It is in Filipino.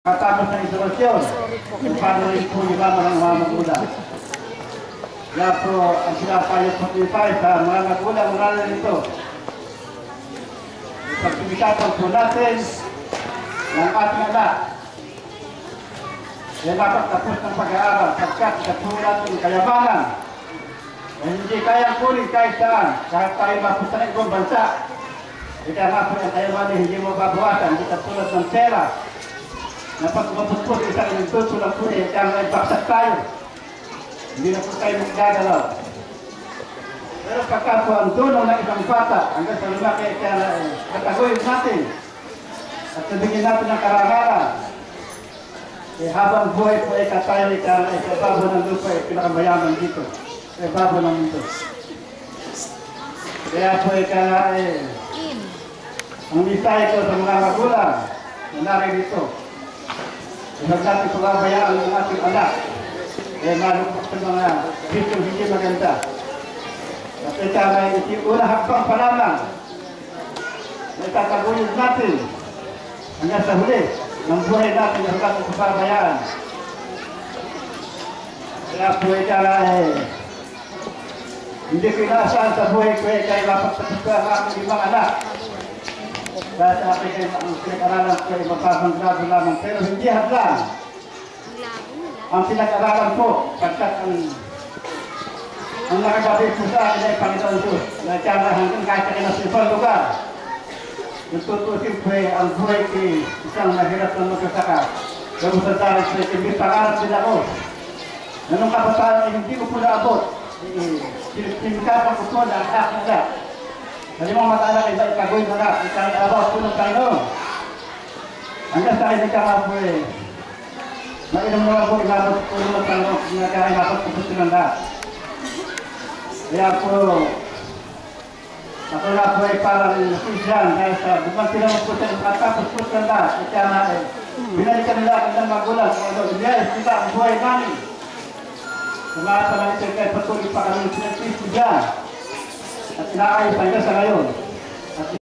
Katapos ng introduksyon, kung paano rin po iba ng mga magulang. Kaya po, ang sinapayo po sa mga magulang, mga nito. Ipagpibigatan po natin ng ating anak. Kaya dapat tapos ng pag-aaral, pagkat katulad ng kayamanan. Hindi kayang kunin kahit saan, kahit tayo mapunta ng ibang bansa. Ika nga po ang kayamanan, hindi mo babawasan, hindi katulad ng pera. Na pag mapupot isang nagtuto lang po eh, kaya nagbaksak tayo. Hindi na po tayo magdagalaw. Pero pagka po ang tulong ng isang bata, hanggang sa lumaki, kaya katagoyin natin. At nabigyan natin ng karangalan. Eh, habang buhay po ay katayo, ikababo ng lupa, pinakamayaman dito. Ikababo ng mundo. Kaya po ang misay ko sa mga magulang, na narin dito. Huwag natin pagabayaan ng ating anak. Malupok sa mga bitong hindi maganda. At ito ay unang hakbang pa lamang. Itataguyod natin hanggang sa huli ng buhay natin na huwag natin pagabayaan. Kaya po ito hindi ko inaasahan sa buhay ko kaya dapat tapos ko ang aking ibang anak. Dahil sa akin ang pinag-aralan ko ay mapapang grado lamang. Pero hindi hadlang. Ang pinag-aralan ko, pagkat ang nakagabi po sa akin ay Panginoon Diyos. Na tiyama hanggang kahit sa kinasipang lugar. Nagtutusin po ang buhay ko isang mahirap ng magkasaka. Pero sa dahil sa hindi pangarap din ako. Na nung kabataan ay hindi ko po naabot. Sinikapan ko po na ang aking anak. Kasi mga mata-anak ay ipagawin mo na, isang araw po ng Panginoon. Hanggang sa akin ikaw po mainam naman po inabot po ng Panginoon na kaya inabot po po silang lahat. Kaya po, ako na po ay parang nasisyan dahil sa bukang sila po siya nakatapos po silang lahat. Kaya na binalikan nila ang ng magulang kung ano, inayos kita ang buhay namin. Sa mga palang ito kaya patuloy pa kami sinagpisto dyan. At inaayos hanggang sa ngayon.